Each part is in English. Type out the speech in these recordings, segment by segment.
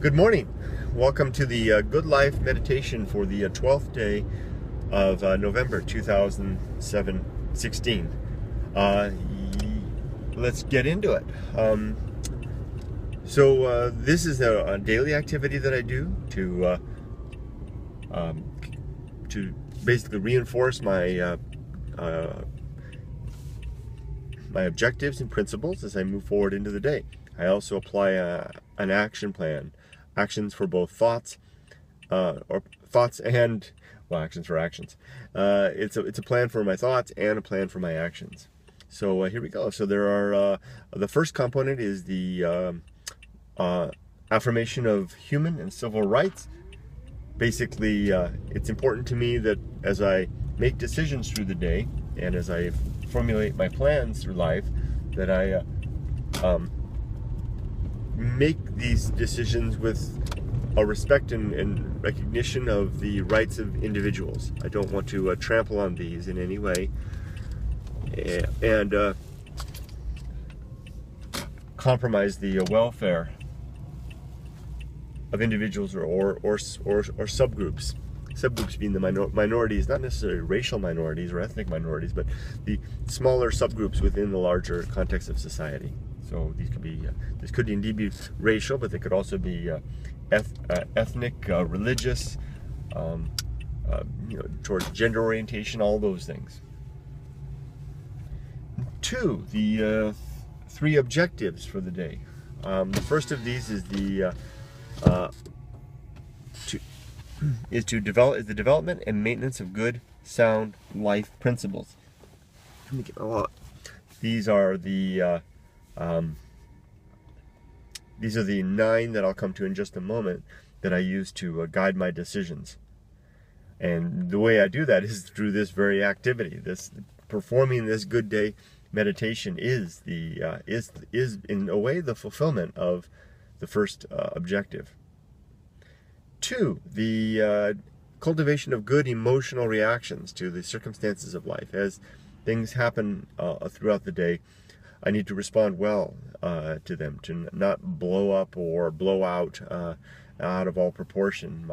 Good morning. Welcome to the Good Life meditation for the 12th day of November 2016. Let's get into it. This is a daily activity that I do to basically reinforce my my objectives and principles as I move forward into the day. I also apply an action plan. Actions for both thoughts, actions for actions. It's a plan for my thoughts and a plan for my actions. So here we go. So there are the first component is the affirmation of human and civil rights. Basically, it's important to me that as I make decisions through the day and as I formulate my plans through life, that I make these decisions with a respect and recognition of the rights of individuals. I don't want to trample on these in any way and compromise the welfare of individuals or subgroups. Subgroups being the minorities, not necessarily racial minorities or ethnic minorities, but the smaller subgroups within the larger context of society. So these could be, this could indeed be racial, but they could also be ethnic, religious, towards gender orientation, all those things. 2, the 3 objectives for the day. The first of these is the development and maintenance of good, sound life principles. Let me get my wallet. These are the 9 that I'll come to in just a moment that I use to guide my decisions. And the way I do that is through this very activity. Performing this good day meditation is in a way the fulfillment of the first objective. 2, the cultivation of good emotional reactions to the circumstances of life. As things happen throughout the day, I need to respond well to them, to not blow up or blow out of all proportion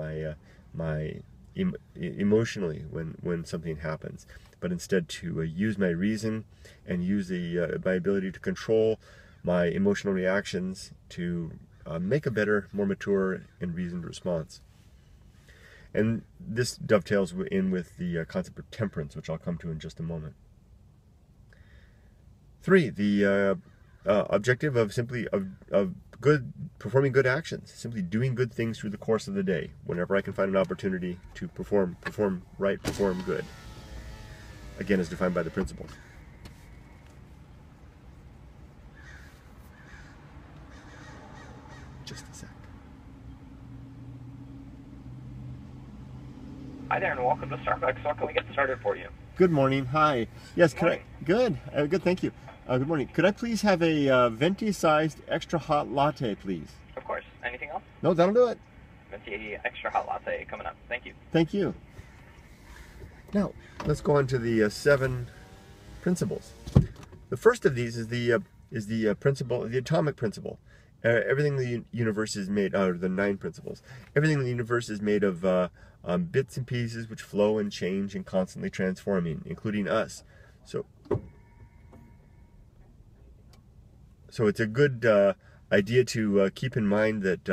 emotionally when something happens, but instead to use my reason and use my ability to control my emotional reactions to make a better, more mature and reasoned response. And this dovetails in with the concept of temperance, which I'll come to in just a moment. 3, the objective of performing good actions, simply doing good things through the course of the day, whenever I can find an opportunity to perform right, perform good. Again, as defined by the principles. Just a sec. Hi there, and welcome to Starbucks. How can we get started for you? Good morning. Hi. Yes, Good morning. Good. Good, thank you. Good morning. Could I please have a venti-sized extra hot latte, please? Of course. Anything else? No, that'll do it. Venti extra hot latte coming up. Thank you. Thank you. Now, let's go on to the 7 principles. The first of these is the principle, the atomic principle. Everything in the universe is made out of the 9 principles. Everything in the universe is made of bits and pieces which flow and change and constantly transforming, including us. So it's a good idea to keep in mind that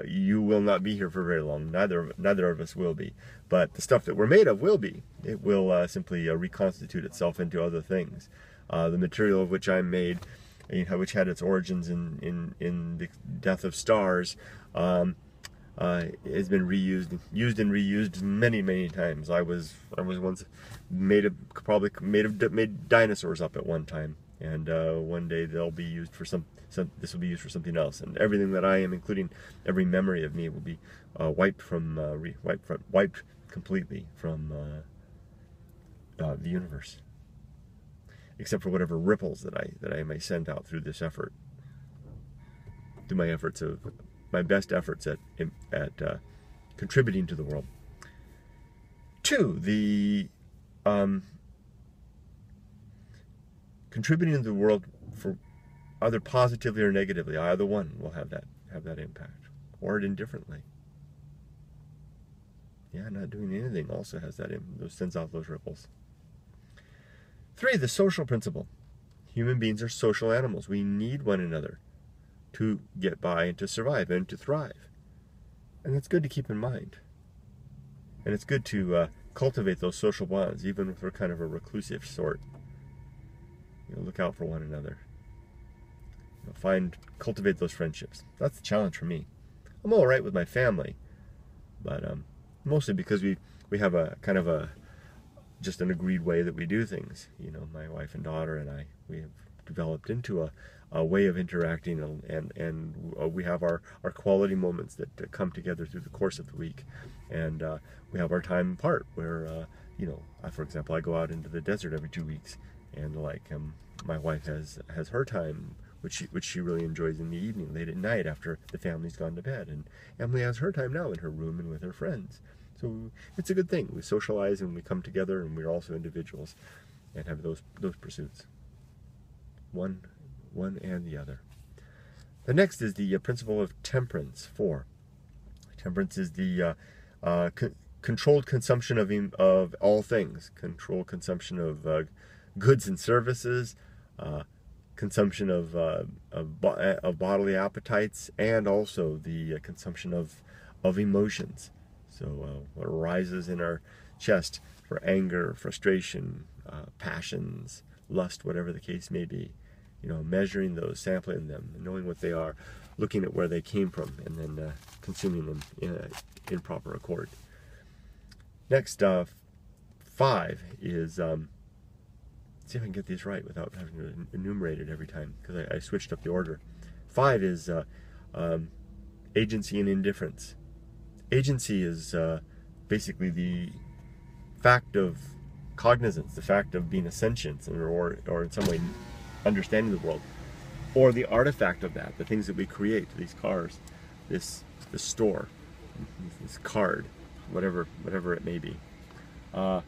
you will not be here for very long. Neither of us will be. But the stuff that we're made of will be. It will simply reconstitute itself into other things. The material of which I'm made, which had its origins in the death of stars, has been used and reused many times. I was once made dinosaurs up at one time, and one day they'll be used for this will be used for something else. And everything that I am, including every memory of me, will be wiped completely from the universe, except for whatever ripples that I may send out through this effort, through my best efforts at contributing to the world. 2, the contributing to the world for either positively or negatively. Either one will have that impact. or it indifferently. Yeah, not doing anything also has that, sends out those ripples. 3, the social principle. Human beings are social animals. We need one another to get by and to survive and to thrive. And that's good to keep in mind. And it's good to cultivate those social bonds, even if we're kind of a reclusive sort. Look out for one another. Cultivate those friendships. That's the challenge for me. I'm all right with my family, but mostly because we have a kind of just an agreed way that we do things. My wife and daughter and I, we have developed into a way of interacting, and we have our quality moments that come together through the course of the week, and we have our time apart where for example, I go out into the desert every 2 weeks, and my wife has her time, which she really enjoys in the evening, late at night after the family's gone to bed, and Emily has her time now in her room and with her friends. So it's a good thing. We socialize and we come together, and we're also individuals and have those pursuits. One and the other. The next is the principle of temperance. 4. Temperance is the controlled consumption of all things. Controlled consumption of goods and services, consumption of bodily appetites, and also the consumption of emotions. So what arises in our chest for anger, frustration, passions, lust, whatever the case may be. Measuring those, sampling them, knowing what they are, looking at where they came from, and then consuming them in proper accord. Next, 5 is, see if I can get these right without having to enumerate it every time, because I switched up the order. 5 is agency and indifference. Agency is basically the fact of cognizance, the fact of being a sentience, or in some way understanding the world, or the artifact of that, the things that we create, these cars, this store, this card, whatever it may be, all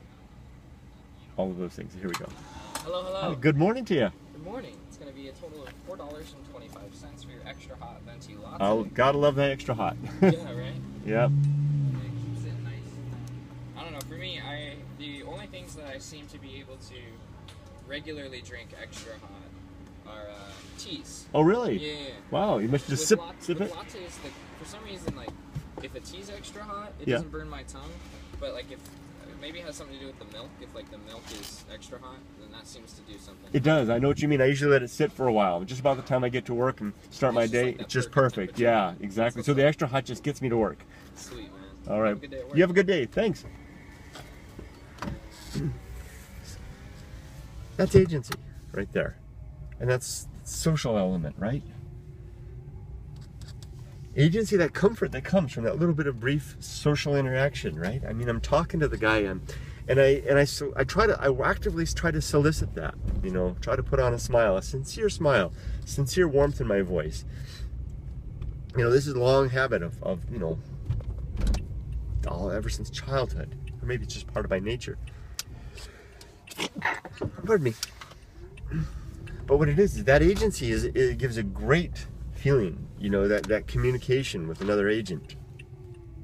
of those things. Here we go. Hello. Hi, good morning to you. Good morning. It's going to be a total of $4.25 for your extra hot venti latte. Oh, gotta love that extra hot. Yeah, right? Yep. It keeps it nice. I don't know, for me, the only things that I seem to be able to regularly drink extra hot are teas. Oh, really? Yeah. Wow, you must just sip it. Lattes, for some reason, if a tea's extra hot, it doesn't burn my tongue. But if maybe it has something to do with the milk. If the milk is extra hot, then that seems to do something. It does. I know what you mean. I usually let it sit for a while. Just about the time I get to work and start my day, it's just perfect. Yeah, exactly. So the extra hot just gets me to work. Sweet, man. All right. Have a good day at work. You have a good day. Thanks. That's agency right there. And that's social element, right? Agency, that comfort that comes from that little bit of brief social interaction, right? I mean, I'm talking to the guy, and I actively try to solicit that, try to put on a smile, a sincere smile, sincere warmth in my voice. This is a long habit of ever since childhood, or maybe it's just part of my nature. Pardon me. But what it is that agency it gives a great feeling, that communication with another agent.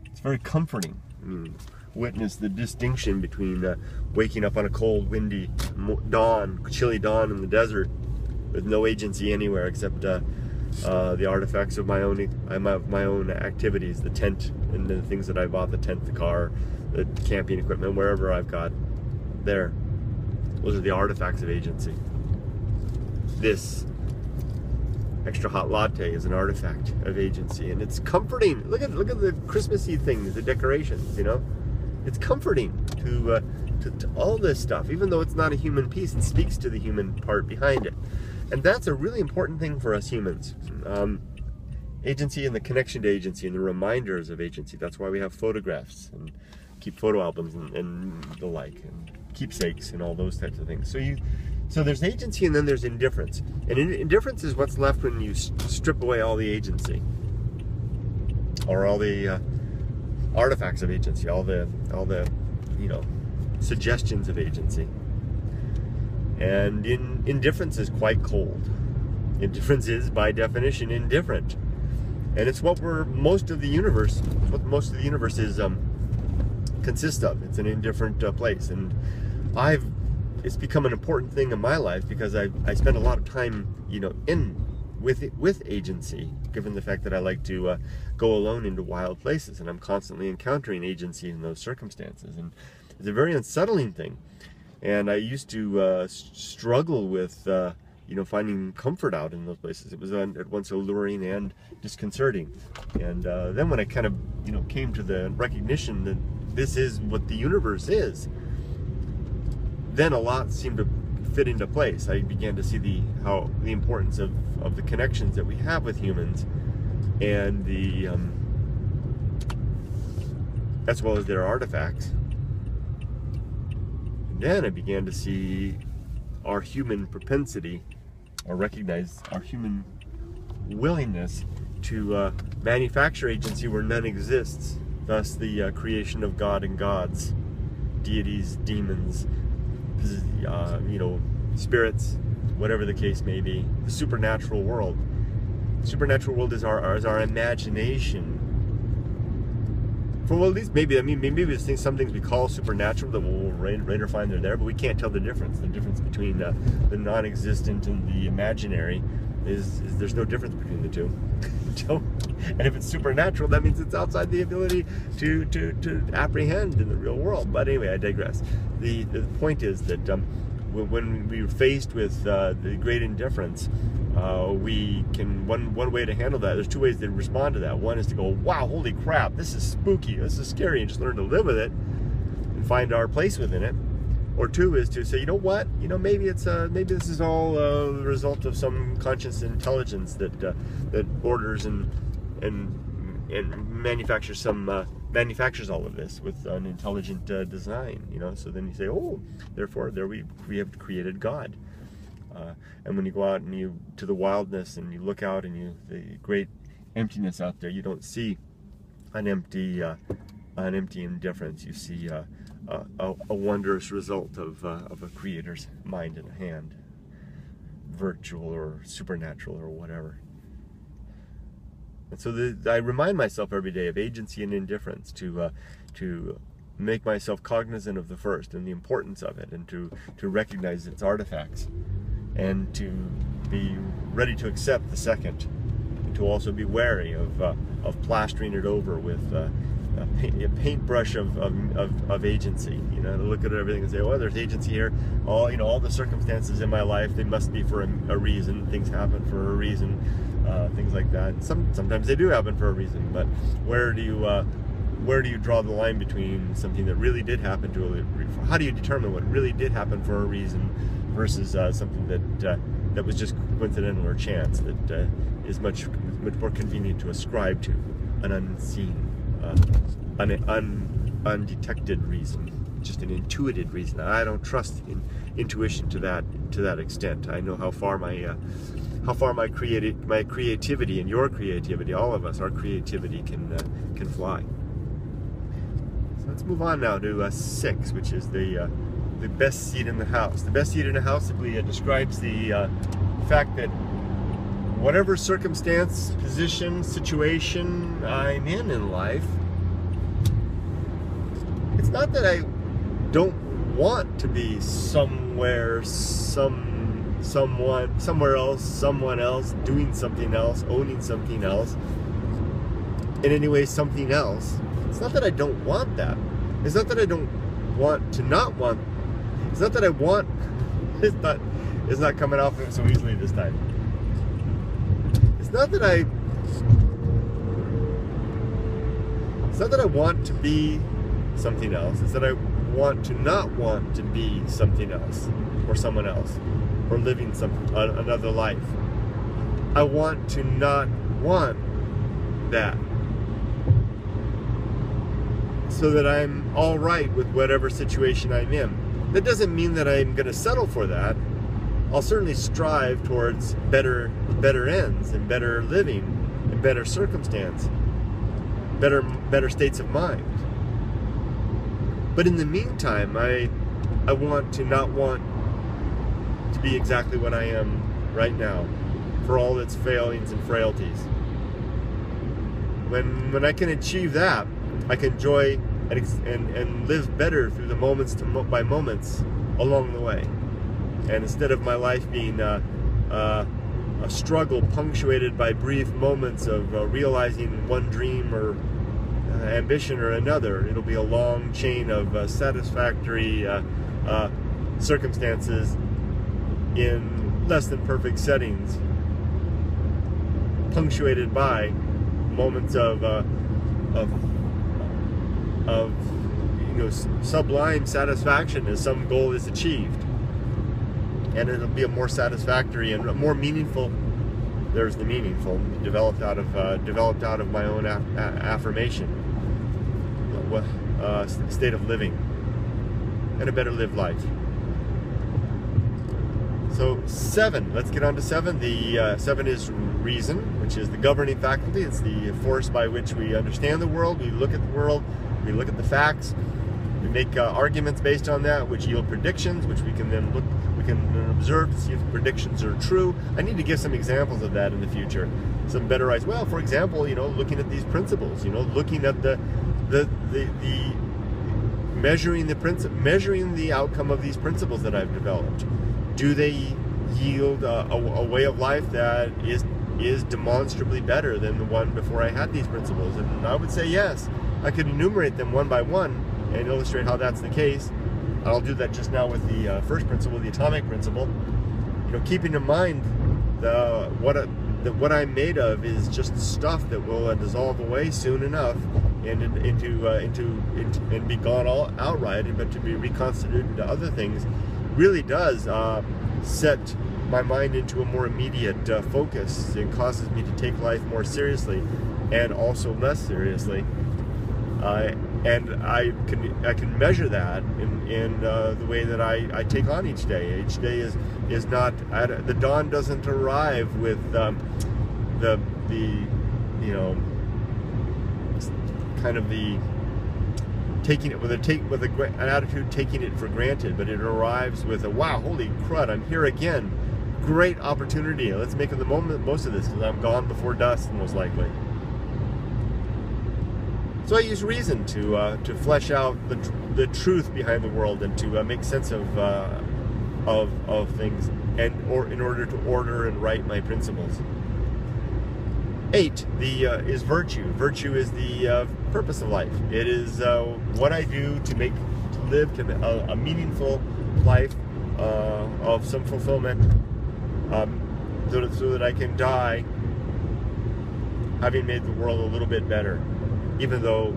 It's very comforting. I mean, witness the distinction between waking up on a cold, windy chilly dawn in the desert with no agency anywhere except the artifacts of my own activities, the tent and the things that I bought, the tent, the car, the camping equipment, wherever I've got there. Those are the artifacts of agency. This extra hot latte is an artifact of agency, and it's comforting. Look at the Christmassy things, the decorations. It's comforting to all this stuff, even though it's not a human piece. It speaks to the human part behind it, and that's a really important thing for us humans. Agency and the connection to agency and the reminders of agency. That's why we have photographs and keep photo albums and the like, and keepsakes and all those types of things. So there's agency, and then there's indifference. And indifference is what's left when you strip away all the agency, or all the artifacts of agency, all the suggestions of agency. And indifference is quite cold. Indifference is, by definition, indifferent. And it's what most of the universe is consists of. It's an indifferent place, and it's become an important thing in my life because I spend a lot of time, with agency, given the fact that I like to go alone into wild places, and I'm constantly encountering agency in those circumstances, and it's a very unsettling thing. And I used to struggle with finding comfort out in those places. It was at once alluring and disconcerting. And then when I kind of came to the recognition that this is what the universe is, then a lot seemed to fit into place. I began to see the importance of the connections that we have with humans, and as well as their artifacts. And then I began to see our human propensity, or recognize our human willingness to manufacture agency where none exists. Thus the creation of God and gods, deities, demons, spirits, whatever the case may be. The supernatural world. The supernatural world is our imagination. For at least maybe some things we call supernatural that we'll later find they're there, but we can't tell the difference. The difference between the non-existent and the imaginary is there's no difference between the two. And if it's supernatural, that means it's outside the ability to apprehend in the real world. But anyway, I digress. The point is that when we're faced with the great indifference, we can, one way to handle that, there's two ways to respond to that. One is to go, wow, holy crap, this is spooky, this is scary, and just learn to live with it and find our place within it. Or two is to say, you know what, maybe maybe this is all the result of some conscious intelligence that orders and manufactures manufactures all of this with an intelligent design. So then you say, oh, therefore we have created God. And when you go out and to the wildness and you look out and the great emptiness out there, you don't see an empty indifference. You see a wondrous result of a creator's mind and hand, virtual or supernatural or whatever. And so I remind myself every day of agency and indifference to make myself cognizant of the first and the importance of it, and to recognize its artifacts, and to be ready to accept the second, and to also be wary of plastering it over with a paintbrush of agency. To look at everything and say, oh, there's agency here. All the circumstances in my life, they must be for a reason. Things happen for a reason. Things like that. Sometimes they do happen for a reason, but where do you draw the line between something that really did happen how do you determine what really did happen for a reason versus something that was just coincidental or chance, that is much more convenient to ascribe to an unseen, undetected reason, just an intuitive reason. I don't trust in intuition to that extent. I know how far my creativity and your creativity, all of us, our creativity can fly. So let's move on now to 6, which is the best seat in the house. The best seat in the house simply describes the fact that whatever circumstance, position, situation I'm in life, it's not that I don't want to be somewhere, somewhere else, someone else, doing something else, owning something else, in any way something else. It's not that I don't want that. It's not that I don't want to not want. It's not that I want. It's not coming out so easily this time. It's not that I want to be something else. It's that I want to not want to be something else or someone else, or living another life. I want to not want that, so that I'm all right with whatever situation I'm in. That doesn't mean that I'm going to settle for that. I'll certainly strive towards better ends and better living and better circumstance, better states of mind. But in the meantime, I want to not want to be exactly what I am right now, for all its failings and frailties. when I can achieve that, I can enjoy and live better through the moments by moments along the way. And instead of my life being a struggle punctuated by brief moments of realizing one dream or ambition or another, it'll be a long chain of satisfactory circumstances in less than perfect settings, punctuated by moments of sublime satisfaction as some goal is achieved, and it'll be a more satisfactory and more meaningful. There's the meaningful developed out of my own affirmation, state of living, and a better lived life. So 7, let's get on to 7. The 7 is reason, which is the governing faculty. It's the force by which we understand the world, we look at the world, we look at the facts, we make arguments based on that, which yield predictions, which we can then observe to see if the predictions are true. I need to give some examples of that in the future. Some better eyes. Well, for example, looking at these principles, looking at the measuring the outcome of these principles that I've developed. Do they yield a way of life that is demonstrably better than the one before I had these principles? And I would say yes. I could enumerate them one by one and illustrate how that's the case. I'll do that just now with the first principle, the atomic principle. Keeping in mind what I'm made of is just stuff that will dissolve away soon enough and be gone outright, but to be reconstituted into other things really does set my mind into a more immediate focus and causes me to take life more seriously and also less seriously. And I can measure that in the way that I take on each day. Each day is not, the dawn doesn't arrive with taking it with an attitude taking it for granted, but it arrives with a wow, holy crud, I'm here again, great opportunity, let's make the most of this, because I'm gone before dusk most likely. So I use reason to flesh out the truth behind the world and to make sense of things, in order to order and write my principles. 8 is virtue. Virtue is the purpose of life. It is what I do to live a meaningful life of some fulfillment, so that I can die having made the world a little bit better. Even though,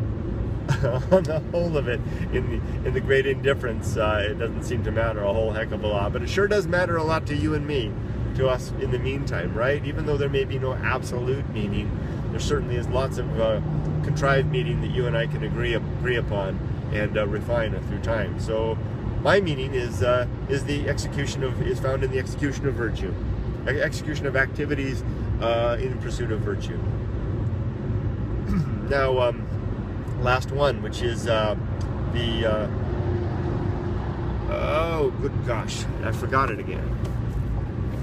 on the whole of it, in the great indifference, it doesn't seem to matter a whole heck of a lot. But it sure does matter a lot to you and me, to us in the meantime, right? Even though there may be no absolute meaning, there certainly is lots of contrived meaning that you and I can agree upon and refine through time. So, my meaning is found in the execution of virtue, execution of activities in pursuit of virtue. Now, last one, which is oh, good gosh, I forgot it again.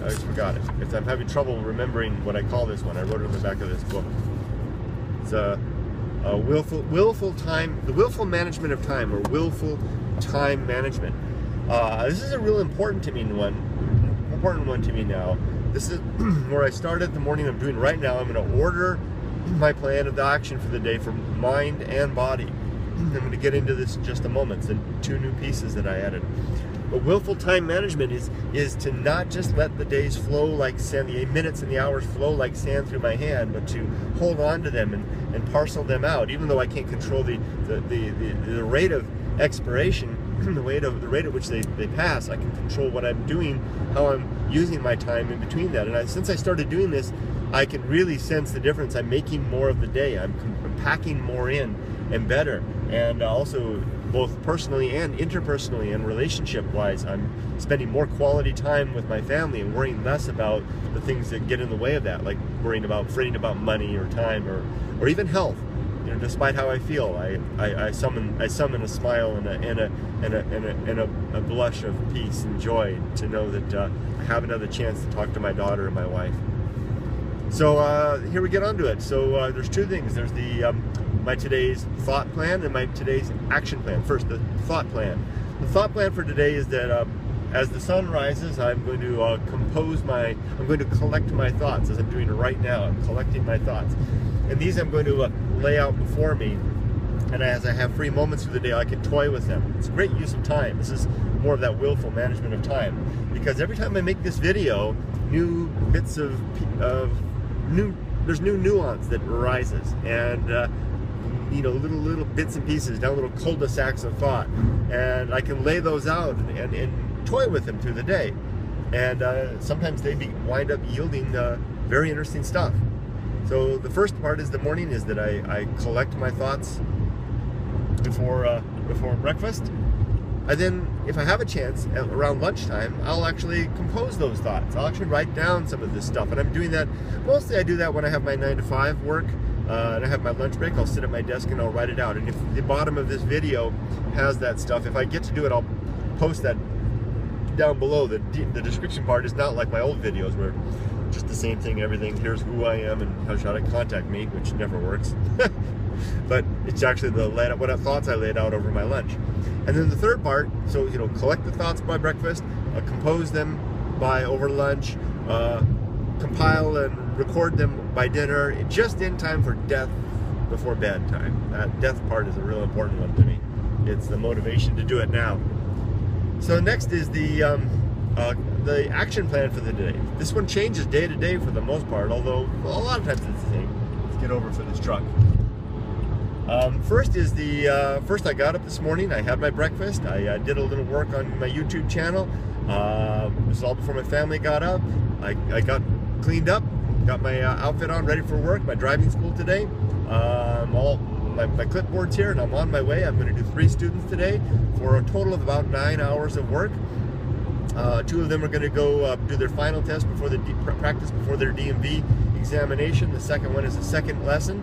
I just forgot it. I'm having trouble remembering what I call this one. I wrote it on the back of this book. It's the willful management of time, or willful time management. This is a real important one to me now. This is where I started the morning. I'm doing right now. I'm going to order my plan of action for the day for mind and body. I'm going to get into this in just a moment. It's 2 new pieces that I added. But willful time management is to not just let the days flow like sand, the minutes and the hours flow like sand through my hand, but to hold on to them and parcel them out. Even though I can't control the rate of expiration, the rate at which they pass, I can control what I'm doing, how I'm using my time in between that. And since I started doing this, I can really sense the difference. I'm making more of the day. I'm packing more in and better. And also, both personally and interpersonally and relationship-wise, I'm spending more quality time with my family and worrying less about the things that get in the way of that, like fretting about money or time or even health. Despite how I feel, I summon a smile and a blush of peace and joy to know that I have another chance to talk to my daughter and my wife. So here we get onto it. So there's two things. There's the my today's thought plan and my today's action plan. First, the thought plan. The thought plan for today is that as the sun rises, I'm going to I'm going to collect my thoughts, as I'm doing it right now. I'm collecting my thoughts. And these I'm going to lay out before me. And as I have free moments through the day, I can toy with them. It's a great use of time. This is more of that willful management of time. Because every time I make this video, new bits of there's new nuance that arises. And you know, little bits and pieces, down little cul-de-sacs of thought. And I can lay those out and toy with them through the day. And sometimes they wind up yielding very interesting stuff. So the first part is the morning is that I collect my thoughts before breakfast. And then if I have a chance around lunchtime, I'll actually compose those thoughts. I'll actually write down some of this stuff. And I'm doing that, mostly I do that when I have my 9 to 5 work and I have my lunch break. I'll sit at my desk and I'll write it out. And if the bottom of this video has that stuff, if I get to do it, I'll post that down below. The description part is not like my old videos where just the same thing, everything, here's who I am and how should I contact me, which never works. But it's actually what thoughts I laid out over my lunch. And then the third part, so you know, collect the thoughts by breakfast, compose them by over lunch, compile and record them by dinner, just in time for death before bedtime. That death part is a real important one to me. It's the motivation to do it now. So next is the action plan for the day. This one changes day to day for the most part, although a lot of times it's the same. Let's get over for this truck. First is first I got up this morning, I had my breakfast, I did a little work on my YouTube channel. This is all before my family got up. I got cleaned up, got my outfit on, ready for work, my driving school today. My clipboard's here and I'm on my way. I'm going to do 3 students today for a total of about 9 hours of work. 2 of them are going to go do their final test before the practice before their DMV examination. The second one is the second lesson.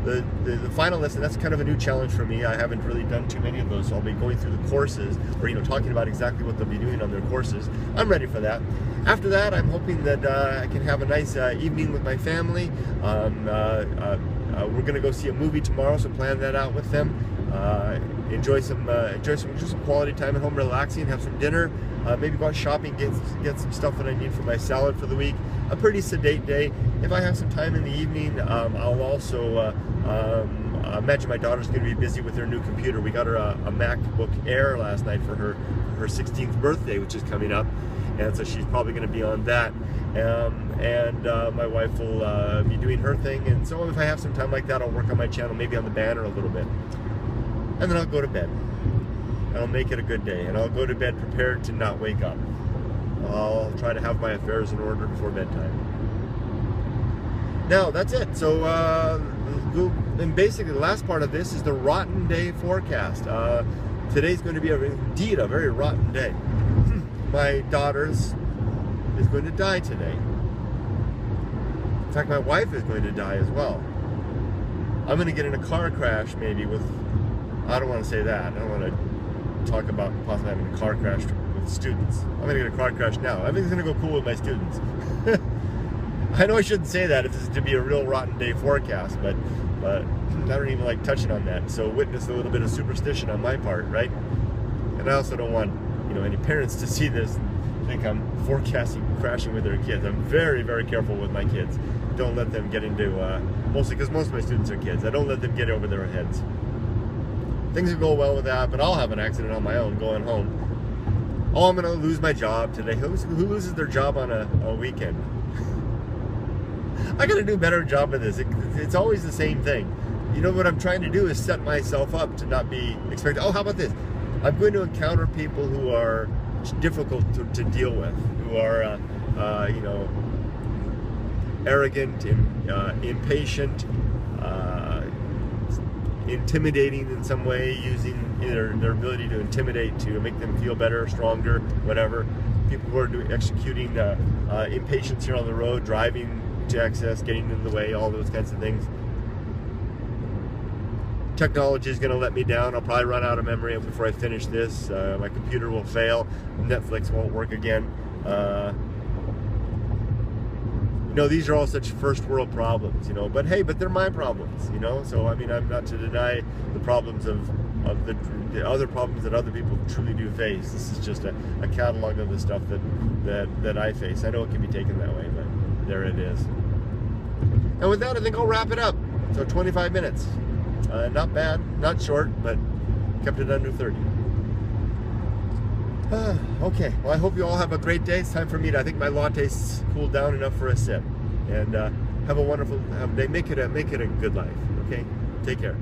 The final lesson, that's kind of a new challenge for me. I haven't really done too many of those, so I'll be going through the courses, or you know, talking about exactly what they'll be doing on their courses. I'm ready for that. After that, I'm hoping that I can have a nice evening with my family. We're going to go see a movie tomorrow, so plan that out with them. Enjoy some quality time at home, relaxing, have some dinner, maybe go out shopping, get some stuff that I need for my salad for the week. A pretty sedate day. If I have some time in the evening, I'll also imagine my daughter's going to be busy with her new computer. We got her a MacBook Air last night for her 16th birthday, which is coming up, and so she's probably going to be on that. My wife will be doing her thing, and so if I have some time like that, I'll work on my channel, maybe on the banner a little bit. And then I'll go to bed. I'll make it a good day, and I'll go to bed prepared to not wake up. I'll try to have my affairs in order before bedtime. Now, that's it. So, and basically the last part of this is the rotten day forecast. Today's going to be indeed a very rotten day. My daughter's is going to die today. In fact, my wife is going to die as well. I'm going to get in a car crash maybe with, I don't want to say that. I don't want to talk about possibly having a car crash with students. I'm going to get a car crash now. Everything's going to go cool with my students. I know I shouldn't say that if this is to be a real rotten day forecast, but I don't even like touching on that. So witness a little bit of superstition on my part, right? And I also don't want, you know, any parents to see this and think I'm forecasting crashing with their kids. I'm very, very careful with my kids. Don't let them get into, mostly because most of my students are kids, I don't let them get over their heads. Things will go well with that, but I'll have an accident on my own going home. Oh, I'm going to lose my job today. Who loses their job on a weekend? I got to do a better job of this. It's always the same thing. You know what I'm trying to do is set myself up to not be expected. Oh, how about this? I'm going to encounter people who are difficult to deal with, who are, you know, arrogant, impatient, intimidating in some way, using their ability to intimidate to make them feel better, stronger, whatever. People who are executing impatience here on the road, driving to excess, getting in the way, all those kinds of things. Technology is going to let me down. I'll probably run out of memory before I finish this. My computer will fail. Netflix won't work again. you know, these are all such first world problems, you know, but hey, but they're my problems, you know, so I mean, I'm not to deny the problems of the other problems that other people truly do face. This is just a catalog of the stuff that I face. I know it can be taken that way, but there it is. And with that, I think I'll wrap it up. So 25 minutes. Not bad, not short, but kept it under 30. Okay, well, I hope you all have a great day. It's time for me to, I think my latte's cooled down enough for a sip. And have a wonderful day. Make it a good life, okay? Take care.